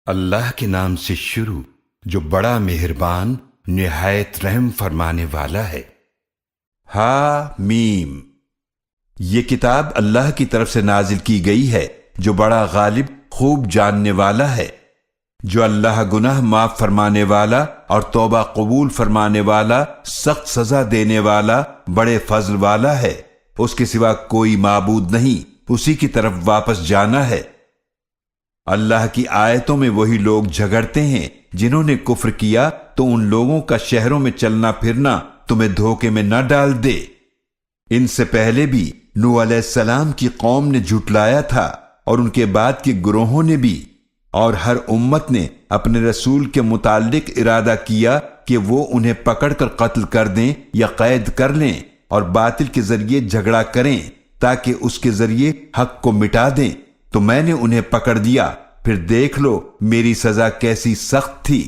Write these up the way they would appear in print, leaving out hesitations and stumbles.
اللہ کے نام سے شروع جو بڑا مہربان نہایت رحم فرمانے والا ہے۔ میم، یہ کتاب اللہ کی طرف سے نازل کی گئی ہے جو بڑا غالب خوب جاننے والا ہے، جو اللہ گناہ معاف فرمانے والا اور توبہ قبول فرمانے والا، سخت سزا دینے والا، بڑے فضل والا ہے۔ اس کے سوا کوئی معبود نہیں، اسی کی طرف واپس جانا ہے۔ اللہ کی آیتوں میں وہی لوگ جھگڑتے ہیں جنہوں نے کفر کیا، تو ان لوگوں کا شہروں میں چلنا پھرنا تمہیں دھوکے میں نہ ڈال دے۔ ان سے پہلے بھی نوح علیہ السلام کی قوم نے جھٹلایا تھا، اور ان کے بعد کے گروہوں نے بھی، اور ہر امت نے اپنے رسول کے متعلق ارادہ کیا کہ وہ انہیں پکڑ کر قتل کر دیں یا قید کر لیں اور باطل کے ذریعے جھگڑا کریں تاکہ اس کے ذریعے حق کو مٹا دیں، تو میں نے انہیں پکڑ دیا، پھر دیکھ لو میری سزا کیسی سخت تھی۔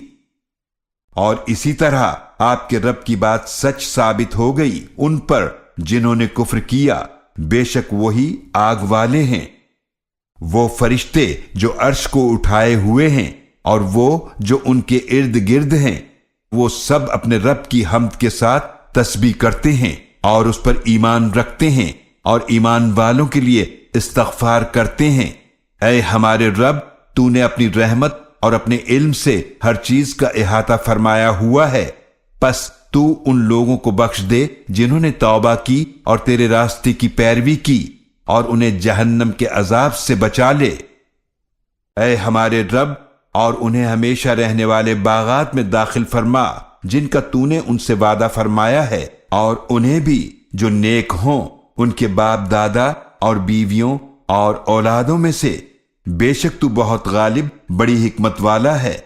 اور اسی طرح آپ کے رب کی بات سچ ثابت ہو گئی ان پر جنہوں نے کفر کیا، بے شک وہی آگ والے ہیں۔ وہ فرشتے جو عرش کو اٹھائے ہوئے ہیں اور وہ جو ان کے ارد گرد ہیں، وہ سب اپنے رب کی حمد کے ساتھ تسبیح کرتے ہیں اور اس پر ایمان رکھتے ہیں اور ایمان والوں کے لیے استغفار کرتے ہیں۔ اے ہمارے رب، تو نے اپنی رحمت اور اپنے علم سے ہر چیز کا احاطہ فرمایا ہوا ہے، پس تو ان لوگوں کو بخش دے جنہوں نے توبہ کی اور تیرے راستے کی پیروی کی، اور انہیں جہنم کے عذاب سے بچا لے۔ اے ہمارے رب، اور انہیں ہمیشہ رہنے والے باغات میں داخل فرما جن کا تو نے ان سے وعدہ فرمایا ہے، اور انہیں بھی جو نیک ہوں ان کے باپ دادا اور بیویوں اور اولادوں میں سے، بے شک تو بہت غالب بڑی حکمت والا ہے۔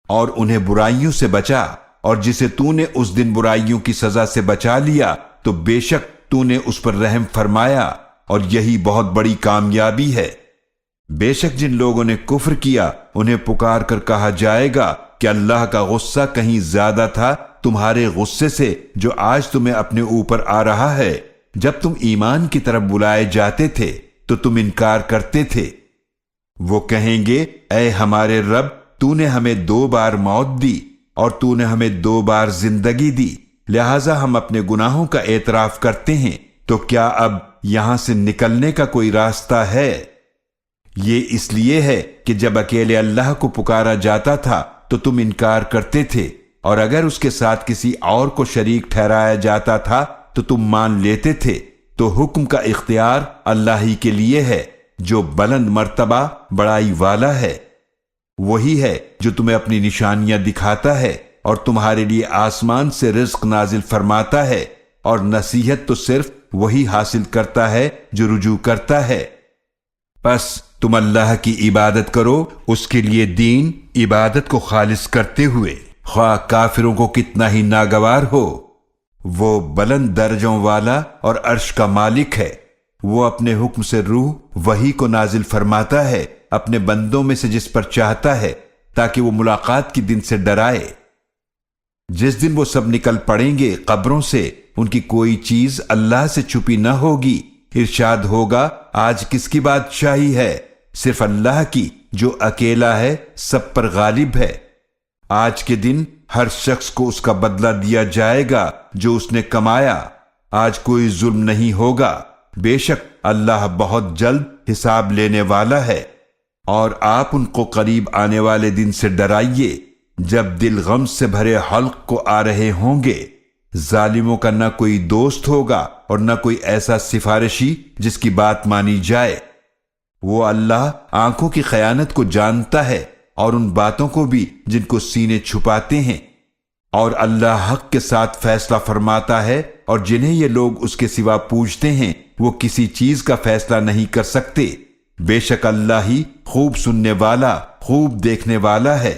اور انہیں برائیوں سے بچا، اور جسے تو نے اس دن برائیوں کی سزا سے بچا لیا تو بے شک تو نے اس پر رحم فرمایا، اور یہی بہت بڑی کامیابی ہے۔ بے شک جن لوگوں نے کفر کیا انہیں پکار کر کہا جائے گا کہ اللہ کا غصہ کہیں زیادہ تھا تمہارے غصے سے جو آج تمہیں اپنے اوپر آ رہا ہے۔ جب تم ایمان کی طرف بلائے جاتے تھے تو تم انکار کرتے تھے۔ وہ کہیں گے، اے ہمارے رب، تو نے ہمیں 2 بار موت دی اور تو نے ہمیں 2 بار زندگی دی، لہٰذا ہم اپنے گناہوں کا اعتراف کرتے ہیں، تو کیا اب یہاں سے نکلنے کا کوئی راستہ ہے؟ یہ اس لیے ہے کہ جب اکیلے اللہ کو پکارا جاتا تھا تو تم انکار کرتے تھے، اور اگر اس کے ساتھ کسی اور کو شریک ٹھہرایا جاتا تھا تو تم مان لیتے تھے۔ تو حکم کا اختیار اللہ ہی کے لیے ہے جو بلند مرتبہ بڑائی والا ہے۔ وہی ہے جو تمہیں اپنی نشانیاں دکھاتا ہے اور تمہارے لیے آسمان سے رزق نازل فرماتا ہے، اور نصیحت تو صرف وہی حاصل کرتا ہے جو رجوع کرتا ہے۔ پس تم اللہ کی عبادت کرو، اس کے لیے دین عبادت کو خالص کرتے ہوئے، خواہ کافروں کو کتنا ہی ناگوار ہو۔ وہ بلند درجوں والا اور عرش کا مالک ہے۔ وہ اپنے حکم سے روح وحی کو نازل فرماتا ہے اپنے بندوں میں سے جس پر چاہتا ہے، تاکہ وہ ملاقات کے دن سے ڈرائے۔ جس دن وہ سب نکل پڑیں گے قبروں سے، ان کی کوئی چیز اللہ سے چھپی نہ ہوگی۔ ارشاد ہوگا، آج کس کی بادشاہی ہے؟ صرف اللہ کی جو اکیلا ہے، سب پر غالب ہے۔ آج کے دن ہر شخص کو اس کا بدلہ دیا جائے گا جو اس نے کمایا۔ آج کوئی ظلم نہیں ہوگا، بے شک اللہ بہت جلد حساب لینے والا ہے۔ اور آپ ان کو قریب آنے والے دن سے ڈرائیے جب دل غم سے بھرے حلق کو آ رہے ہوں گے۔ ظالموں کا نہ کوئی دوست ہوگا اور نہ کوئی ایسا سفارشی جس کی بات مانی جائے۔ وہ اللہ آنکھوں کی خیانت کو جانتا ہے اور ان باتوں کو بھی جن کو سینے چھپاتے ہیں۔ اور اللہ حق کے ساتھ فیصلہ فرماتا ہے، اور جنہیں یہ لوگ اس کے سوا پوچھتے ہیں وہ کسی چیز کا فیصلہ نہیں کر سکتے۔ بے شک اللہ ہی خوب سننے والا، خوب دیکھنے والا ہے۔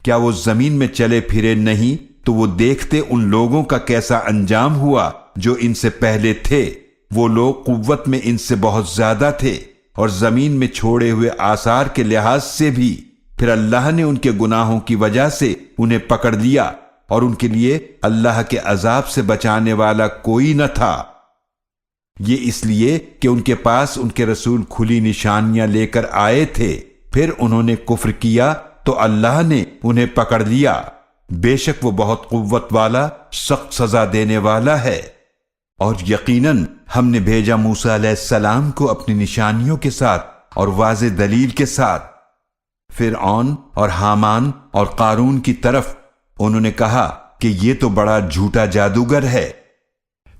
کیا وہ زمین میں چلے پھرے نہیں تو وہ دیکھتے ان لوگوں کا کیسا انجام ہوا جو ان سے پہلے تھے۔ وہ لوگ قوت میں ان سے بہت زیادہ تھے اور زمین میں چھوڑے ہوئے آثار کے لحاظ سے بھی، پھر اللہ نے ان کے گناہوں کی وجہ سے انہیں پکڑ لیا، اور ان کے لیے اللہ کے عذاب سے بچانے والا کوئی نہ تھا۔ یہ اس لیے کہ ان کے پاس ان کے رسول کھلی نشانیاں لے کر آئے تھے، پھر انہوں نے کفر کیا تو اللہ نے انہیں پکڑ لیا، بے شک وہ بہت قوت والا سخت سزا دینے والا ہے۔ اور یقیناً ہم نے بھیجا موسیٰ علیہ السلام کو اپنی نشانیوں کے ساتھ اور واضح دلیل کے ساتھ فرعون اور حامان اور قارون کی طرف۔ انہوں نے کہا کہ یہ تو بڑا جھوٹا جادوگر ہے۔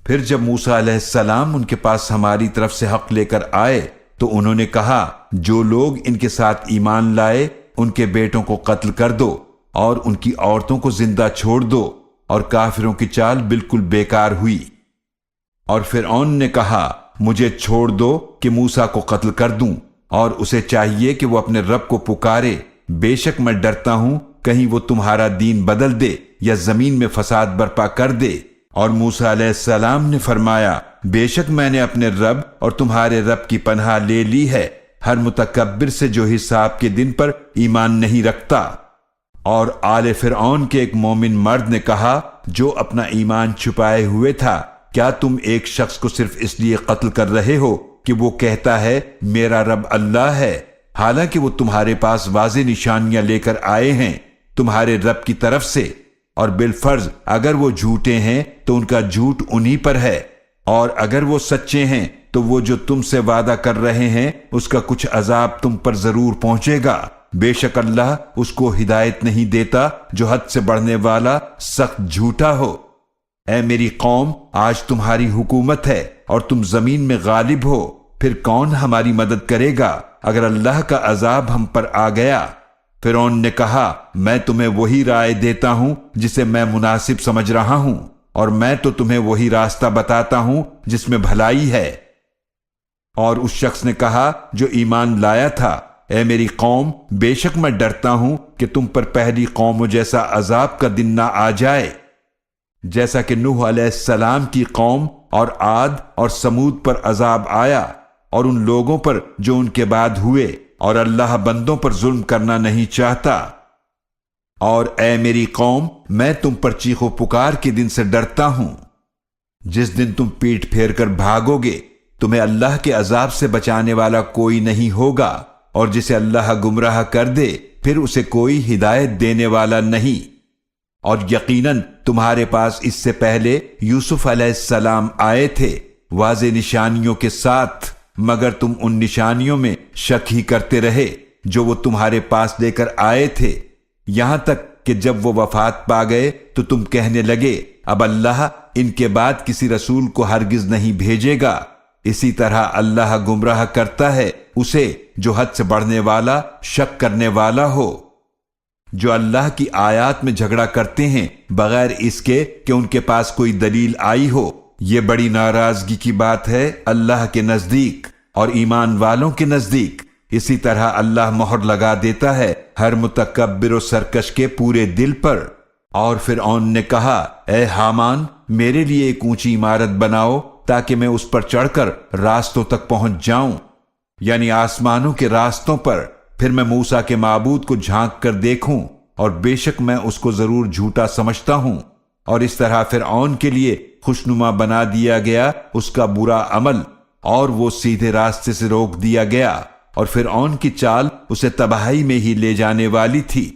پھر جب موسیٰ علیہ السلام ان کے پاس ہماری طرف سے حق لے کر آئے تو انہوں نے کہا، جو لوگ ان کے ساتھ ایمان لائے ان کے بیٹوں کو قتل کر دو اور ان کی عورتوں کو زندہ چھوڑ دو، اور کافروں کی چال بالکل بیکار ہوئی۔ اور فرعون نے کہا، مجھے چھوڑ دو کہ موسیٰ کو قتل کر دوں، اور اسے چاہیے کہ وہ اپنے رب کو پکارے، بے شک میں ڈرتا ہوں کہیں وہ تمہارا دین بدل دے یا زمین میں فساد برپا کر دے۔ اور موسیٰ علیہ السلام نے فرمایا، بے شک میں نے اپنے رب اور تمہارے رب کی پناہ لے لی ہے، ہر متکبر سے جو حساب کے دن پر ایمان نہیں رکھتا۔ اور آل فرعون کے ایک مومن مرد نے کہا جو اپنا ایمان چھپائے ہوئے تھا، کیا تم ایک شخص کو صرف اس لیے قتل کر رہے ہو کہ وہ کہتا ہے میرا رب اللہ ہے، حالانکہ وہ تمہارے پاس واضح نشانیاں لے کر آئے ہیں تمہارے رب کی طرف سے؟ اور بالفرض اگر وہ جھوٹے ہیں تو ان کا جھوٹ انہی پر ہے، اور اگر وہ سچے ہیں تو وہ جو تم سے وعدہ کر رہے ہیں اس کا کچھ عذاب تم پر ضرور پہنچے گا، بے شک اللہ اس کو ہدایت نہیں دیتا جو حد سے بڑھنے والا سخت جھوٹا ہو۔ اے میری قوم، آج تمہاری حکومت ہے اور تم زمین میں غالب ہو، پھر کون ہماری مدد کرے گا اگر اللہ کا عذاب ہم پر آ گیا؟ فرعون نے کہا، میں تمہیں وہی رائے دیتا ہوں جسے میں مناسب سمجھ رہا ہوں، اور میں تو تمہیں وہی راستہ بتاتا ہوں جس میں بھلائی ہے۔ اور اس شخص نے کہا جو ایمان لایا تھا، اے میری قوم، بے شک میں ڈرتا ہوں کہ تم پر پہلی قوموں جیسا عذاب کا دن نہ آ جائے، جیسا کہ نوح علیہ السلام کی قوم اور عاد اور سمود پر عذاب آیا، اور ان لوگوں پر جو ان کے بعد ہوئے، اور اللہ بندوں پر ظلم کرنا نہیں چاہتا۔ اور اے میری قوم، میں تم پر چیخ و پکار کے دن سے ڈرتا ہوں، جس دن تم پیٹ پھیر کر بھاگو گے، تمہیں اللہ کے عذاب سے بچانے والا کوئی نہیں ہوگا، اور جسے اللہ گمراہ کر دے پھر اسے کوئی ہدایت دینے والا نہیں۔ اور یقیناً تمہارے پاس اس سے پہلے یوسف علیہ السلام آئے تھے واضح نشانیوں کے ساتھ، مگر تم ان نشانیوں میں شک ہی کرتے رہے جو وہ تمہارے پاس لے کر آئے تھے، یہاں تک کہ جب وہ وفات پا گئے تو تم کہنے لگے اب اللہ ان کے بعد کسی رسول کو ہرگز نہیں بھیجے گا۔ اسی طرح اللہ گمراہ کرتا ہے اسے جو حد سے بڑھنے والا شک کرنے والا ہو۔ جو اللہ کی آیات میں جھگڑا کرتے ہیں بغیر اس کے کہ ان کے پاس کوئی دلیل آئی ہو، یہ بڑی ناراضگی کی بات ہے اللہ کے نزدیک اور ایمان والوں کے نزدیک۔ اسی طرح اللہ مہر لگا دیتا ہے ہر متکبر و سرکش کے پورے دل پر۔ اور فرعون نے کہا، اے حامان، میرے لیے ایک اونچی عمارت بناؤ تاکہ میں اس پر چڑھ کر راستوں تک پہنچ جاؤں، یعنی آسمانوں کے راستوں پر، پھر میں موسیٰ کے معبود کو جھانک کر دیکھوں، اور بے شک میں اس کو ضرور جھوٹا سمجھتا ہوں۔ اور اس طرح فرعون کے لیے خوشنما بنا دیا گیا اس کا برا عمل، اور وہ سیدھے راستے سے روک دیا گیا، اور فرعون کی چال اسے تباہی میں ہی لے جانے والی تھی۔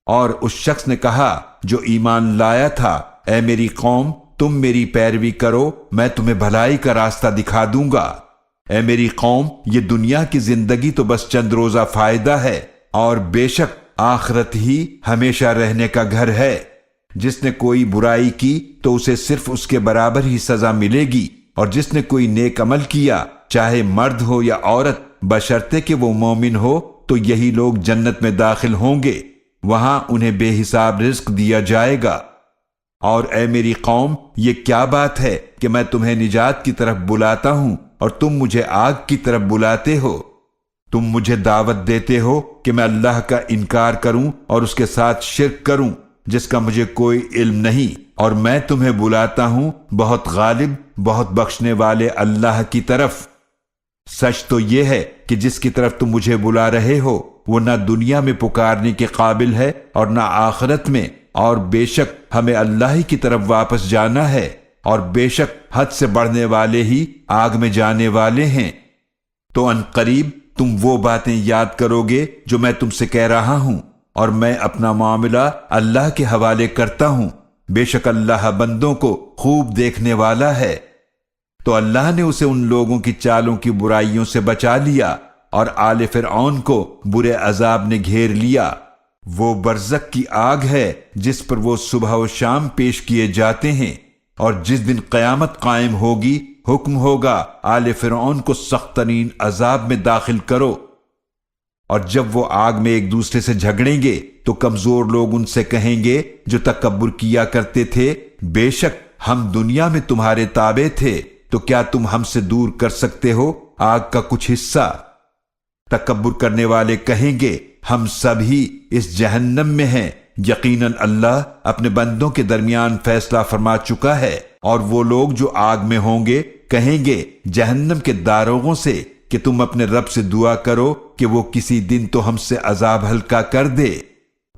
اور اس شخص نے کہا جو ایمان لایا تھا، اے میری قوم، تم میری پیروی کرو، میں تمہیں بھلائی کا راستہ دکھا دوں گا۔ اے میری قوم، یہ دنیا کی زندگی تو بس چند روزہ فائدہ ہے، اور بے شک آخرت ہی ہمیشہ رہنے کا گھر ہے۔ جس نے کوئی برائی کی تو اسے صرف اس کے برابر ہی سزا ملے گی، اور جس نے کوئی نیک عمل کیا، چاہے مرد ہو یا عورت، بشرطے کہ وہ مومن ہو، تو یہی لوگ جنت میں داخل ہوں گے، وہاں انہیں بے حساب رزق دیا جائے گا۔ اور اے میری قوم، یہ کیا بات ہے کہ میں تمہیں نجات کی طرف بلاتا ہوں اور تم مجھے آگ کی طرف بلاتے ہو؟ تم مجھے دعوت دیتے ہو کہ میں اللہ کا انکار کروں اور اس کے ساتھ شرک کروں جس کا مجھے کوئی علم نہیں، اور میں تمہیں بلاتا ہوں بہت غالب، بہت بخشنے والے اللہ کی طرف۔ سچ تو یہ ہے کہ جس کی طرف تم مجھے بلا رہے ہو وہ نہ دنیا میں پکارنے کے قابل ہے اور نہ آخرت میں، اور بے شک ہمیں اللہ ہی کی طرف واپس جانا ہے، اور بے شک حد سے بڑھنے والے ہی آگ میں جانے والے ہیں۔ تو ان قریب تم وہ باتیں یاد کرو گے جو میں تم سے کہہ رہا ہوں، اور میں اپنا معاملہ اللہ کے حوالے کرتا ہوں، بے شک اللہ بندوں کو خوب دیکھنے والا ہے۔ تو اللہ نے اسے ان لوگوں کی چالوں کی برائیوں سے بچا لیا، اور آل فرعون کو برے عذاب نے گھیر لیا۔ وہ برزخ کی آگ ہے جس پر وہ صبح و شام پیش کیے جاتے ہیں، اور جس دن قیامت قائم ہوگی حکم ہوگا آل فرعون کو سخت ترین عذاب میں داخل کرو۔ اور جب وہ آگ میں ایک دوسرے سے جھگڑیں گے تو کمزور لوگ ان سے کہیں گے جو تکبر کیا کرتے تھے، بے شک ہم دنیا میں تمہارے تابع تھے، تو کیا تم ہم سے دور کر سکتے ہو آگ کا کچھ حصہ؟ تکبر کرنے والے کہیں گے ہم سب ہی اس جہنم میں ہیں، یقیناً اللہ اپنے بندوں کے درمیان فیصلہ فرما چکا ہے۔ اور وہ لوگ جو آگ میں ہوں گے کہیں گے جہنم کے داروغوں سے کہ تم اپنے رب سے دعا کرو کہ وہ کسی دن تو ہم سے عذاب ہلکا کر دے۔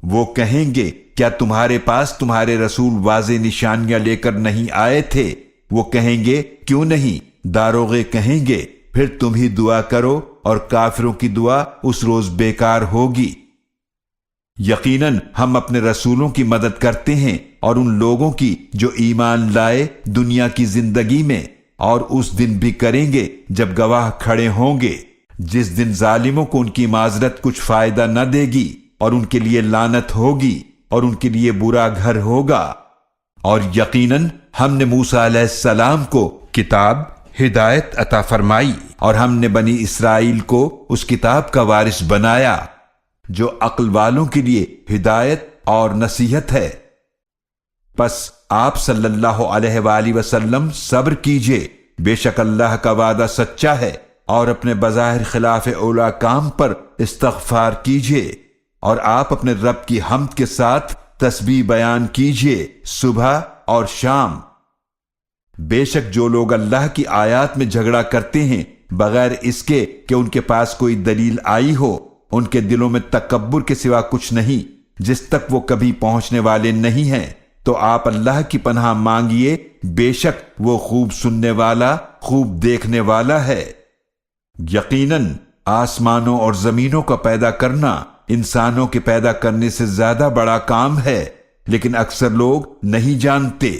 وہ کہیں گے کیا تمہارے پاس تمہارے رسول واضح نشانیاں لے کر نہیں آئے تھے؟ وہ کہیں گے کیوں نہیں؟ داروغے کہیں گے پھر تم ہی دعا کرو، اور کافروں کی دعا اس روز بیکار ہوگی۔ یقیناً ہم اپنے رسولوں کی مدد کرتے ہیں، اور ان لوگوں کی جو ایمان لائے دنیا کی زندگی میں، اور اس دن بھی کریں گے جب گواہ کھڑے ہوں گے، جس دن ظالموں کو ان کی معذرت کچھ فائدہ نہ دے گی، اور ان کے لیے لعنت ہوگی، اور ان کے لیے برا گھر ہوگا۔ اور یقیناً ہم نے موسیٰ علیہ السلام کو کتاب ہدایت عطا فرمائی، اور ہم نے بنی اسرائیل کو اس کتاب کا وارث بنایا جو عقل والوں کے لیے ہدایت اور نصیحت ہے۔ پس آپ صلی اللہ علیہ وآلہ وسلم صبر کیجئے، بے شک اللہ کا وعدہ سچا ہے، اور اپنے بظاہر خلاف اولا کام پر استغفار کیجئے، اور آپ اپنے رب کی حمد کے ساتھ تسبیح بیان کیجئے صبح اور شام۔ بے شک جو لوگ اللہ کی آیات میں جھگڑا کرتے ہیں بغیر اس کے کہ ان کے پاس کوئی دلیل آئی ہو، ان کے دلوں میں تکبر کے سوا کچھ نہیں جس تک وہ کبھی پہنچنے والے نہیں ہیں۔ تو آپ اللہ کی پناہ مانگیے، بے شک وہ خوب سننے والا خوب دیکھنے والا ہے۔ یقیناً آسمانوں اور زمینوں کا پیدا کرنا انسانوں کے پیدا کرنے سے زیادہ بڑا کام ہے، لیکن اکثر لوگ نہیں جانتے۔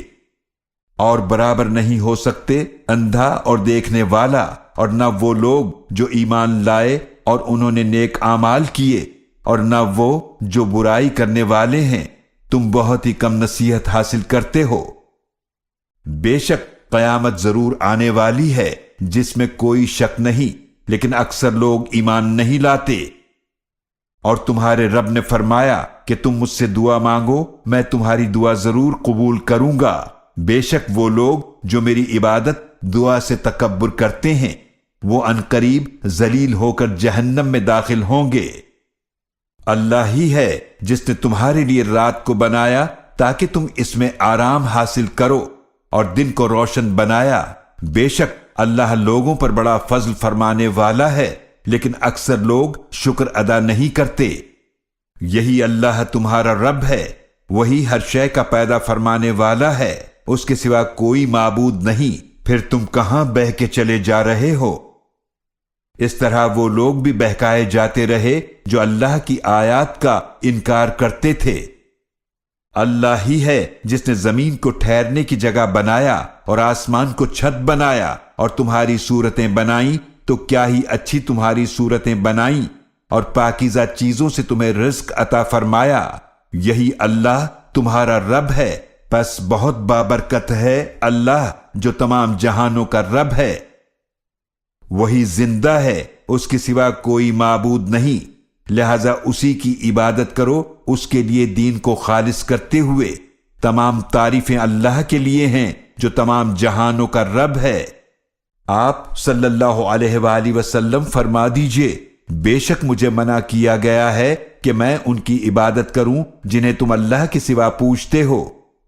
اور برابر نہیں ہو سکتے اندھا اور دیکھنے والا، اور نہ وہ لوگ جو ایمان لائے اور انہوں نے نیک اعمال کیے، اور نہ وہ جو برائی کرنے والے ہیں۔ تم بہت ہی کم نصیحت حاصل کرتے ہو۔ بے شک قیامت ضرور آنے والی ہے جس میں کوئی شک نہیں، لیکن اکثر لوگ ایمان نہیں لاتے۔ اور تمہارے رب نے فرمایا کہ تم مجھ سے دعا مانگو، میں تمہاری دعا ضرور قبول کروں گا۔ بے شک وہ لوگ جو میری عبادت دعا سے تکبر کرتے ہیں، وہ عنقریب ذلیل ہو کر جہنم میں داخل ہوں گے۔ اللہ ہی ہے جس نے تمہارے لیے رات کو بنایا تاکہ تم اس میں آرام حاصل کرو، اور دن کو روشن بنایا۔ بے شک اللہ لوگوں پر بڑا فضل فرمانے والا ہے، لیکن اکثر لوگ شکر ادا نہیں کرتے۔ یہی اللہ تمہارا رب ہے، وہی ہر شے کا پیدا فرمانے والا ہے، اس کے سوا کوئی معبود نہیں۔ پھر تم کہاں بہہ کے چلے جا رہے ہو؟ اس طرح وہ لوگ بھی بہکائے جاتے رہے جو اللہ کی آیات کا انکار کرتے تھے۔ اللہ ہی ہے جس نے زمین کو ٹھہرنے کی جگہ بنایا اور آسمان کو چھت بنایا، اور تمہاری صورتیں بنائیں تو کیا ہی اچھی تمہاری صورتیں بنائیں، اور پاکیزہ چیزوں سے تمہیں رزق عطا فرمایا۔ یہی اللہ تمہارا رب ہے، پس بہت بابرکت ہے اللہ جو تمام جہانوں کا رب ہے۔ وہی زندہ ہے، اس کے سوا کوئی معبود نہیں، لہذا اسی کی عبادت کرو، اس کے لیے دین کو خالص کرتے ہوئے۔ تمام تعریفیں اللہ کے لیے ہیں جو تمام جہانوں کا رب ہے۔ آپ صلی اللہ علیہ وآلہ وسلم فرما دیجئے، بے شک مجھے منع کیا گیا ہے کہ میں ان کی عبادت کروں جنہیں تم اللہ کے سوا پوجتے ہو،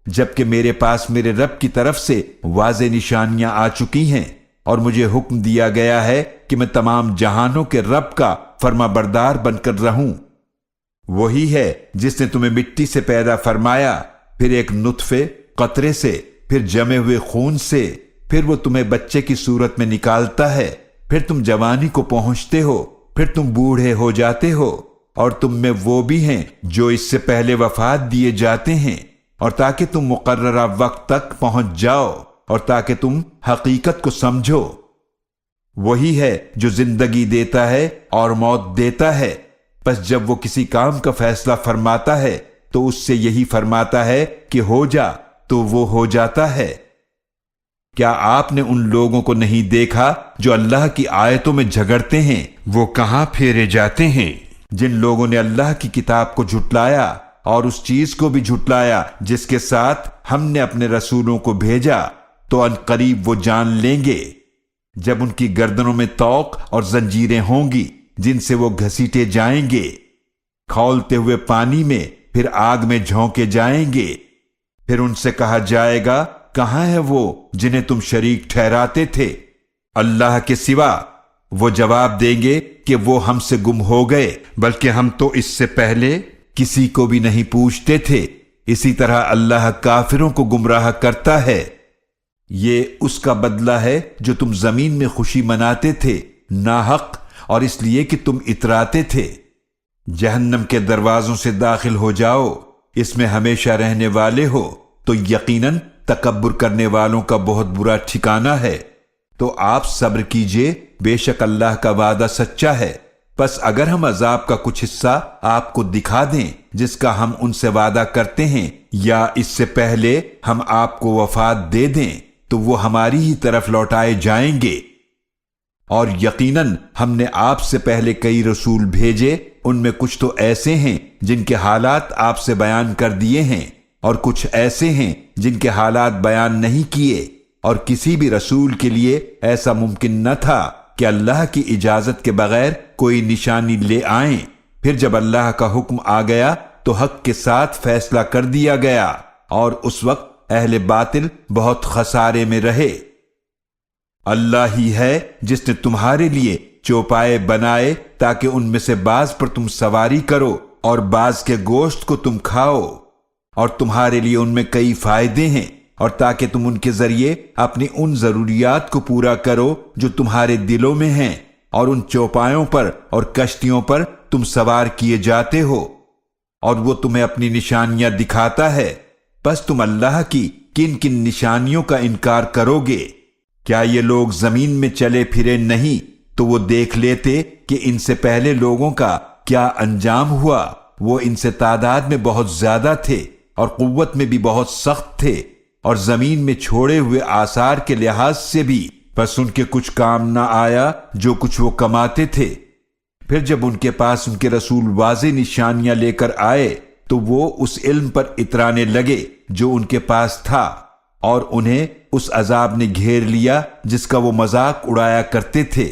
جبکہ میرے پاس میرے رب کی طرف سے واضح نشانیاں آ چکی ہیں، اور مجھے حکم دیا گیا ہے کہ میں تمام جہانوں کے رب کا فرما بردار بن کر رہوں۔ وہی ہے جس نے تمہیں مٹی سے پیدا فرمایا، پھر ایک نطفے قطرے سے، پھر جمے ہوئے خون سے، پھر وہ تمہیں بچے کی صورت میں نکالتا ہے، پھر تم جوانی کو پہنچتے ہو، پھر تم بوڑھے ہو جاتے ہو، اور تم میں وہ بھی ہیں جو اس سے پہلے وفات دیے جاتے ہیں، اور تاکہ تم مقررہ وقت تک پہنچ جاؤ، اور تاکہ تم حقیقت کو سمجھو۔ وہی ہے جو زندگی دیتا ہے اور موت دیتا ہے، پس جب وہ کسی کام کا فیصلہ فرماتا ہے تو اس سے یہی فرماتا ہے کہ ہو جا، تو وہ ہو جاتا ہے۔ کیا آپ نے ان لوگوں کو نہیں دیکھا جو اللہ کی آیتوں میں جھگڑتے ہیں؟ وہ کہاں پھیرے جاتے ہیں؟ جن لوگوں نے اللہ کی کتاب کو جھٹلایا اور اس چیز کو بھی جھٹلایا جس کے ساتھ ہم نے اپنے رسولوں کو بھیجا، تو ان قریب وہ جان لیں گے جب ان کی گردنوں میں طوق اور زنجیریں ہوں گی جن سے وہ گھسیٹے جائیں گے، کھولتے ہوئے پانی میں، پھر آگ میں جھونکے جائیں گے۔ پھر ان سے کہا جائے گا، کہاں ہے وہ جنہیں تم شریک ٹھہراتے تھے اللہ کے سوا؟ وہ جواب دیں گے کہ وہ ہم سے گم ہو گئے، بلکہ ہم تو اس سے پہلے کسی کو بھی نہیں پوچھتے تھے۔ اسی طرح اللہ کافروں کو گمراہ کرتا ہے۔ یہ اس کا بدلہ ہے جو تم زمین میں خوشی مناتے تھے ناحق، اور اس لیے کہ تم اتراتے تھے۔ جہنم کے دروازوں سے داخل ہو جاؤ، اس میں ہمیشہ رہنے والے ہو، تو یقیناً تکبر کرنے والوں کا بہت برا ٹھکانہ ہے۔ تو آپ صبر کیجئے، بے شک اللہ کا وعدہ سچا ہے۔ پس اگر ہم عذاب کا کچھ حصہ آپ کو دکھا دیں جس کا ہم ان سے وعدہ کرتے ہیں، یا اس سے پہلے ہم آپ کو وفات دے دیں، تو وہ ہماری ہی طرف لوٹائے جائیں گے۔ اور یقیناً ہم نے آپ سے پہلے کئی رسول بھیجے، ان میں کچھ تو ایسے ہیں جن کے حالات آپ سے بیان کر دیے ہیں، اور کچھ ایسے ہیں جن کے حالات بیان نہیں کیے، اور کسی بھی رسول کے لیے ایسا ممکن نہ تھا کہ اللہ کی اجازت کے بغیر کوئی نشانی لے آئیں۔ پھر جب اللہ کا حکم آ گیا تو حق کے ساتھ فیصلہ کر دیا گیا، اور اس وقت اہل باطل بہت خسارے میں رہے۔ اللہ ہی ہے جس نے تمہارے لیے چوپائے بنائے تاکہ ان میں سے بعض پر تم سواری کرو اور بعض کے گوشت کو تم کھاؤ، اور تمہارے لیے ان میں کئی فائدے ہیں، اور تاکہ تم ان کے ذریعے اپنی ان ضروریات کو پورا کرو جو تمہارے دلوں میں ہیں، اور ان چوپایوں پر اور کشتیوں پر تم سوار کیے جاتے ہو، اور وہ تمہیں اپنی نشانیاں دکھاتا ہے۔ بس تم اللہ کی کن کن نشانیوں کا انکار کرو گے؟ کیا یہ لوگ زمین میں چلے پھرے نہیں تو وہ دیکھ لیتے کہ ان سے پہلے لوگوں کا کیا انجام ہوا؟ وہ ان سے تعداد میں بہت زیادہ تھے اور قوت میں بھی بہت سخت تھے، اور زمین میں چھوڑے ہوئے آثار کے لحاظ سے بھی، بس ان کے کچھ کام نہ آیا جو کچھ وہ کماتے تھے۔ پھر جب ان کے پاس ان کے رسول واضح نشانیاں لے کر آئے تو وہ اس علم پر اترانے لگے جو ان کے پاس تھا، اور انہیں اس عذاب نے گھیر لیا جس کا وہ مذاق اڑایا کرتے تھے۔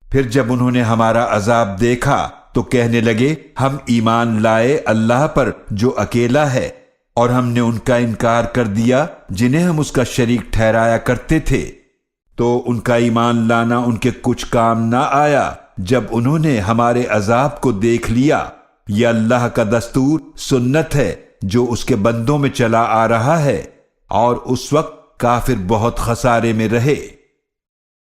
پھر جب انہوں نے ہمارا عذاب دیکھا تو کہنے لگے، ہم ایمان لائے اللہ پر جو اکیلا ہے، اور ہم نے ان کا انکار کر دیا جنہیں ہم اس کا شریک ٹھہرایا کرتے تھے۔ تو ان کا ایمان لانا ان کے کچھ کام نہ آیا جب انہوں نے ہمارے عذاب کو دیکھ لیا۔ یہ اللہ کا دستور سنت ہے جو اس کے بندوں میں چلا آ رہا ہے، اور اس وقت کافر بہت خسارے میں رہے۔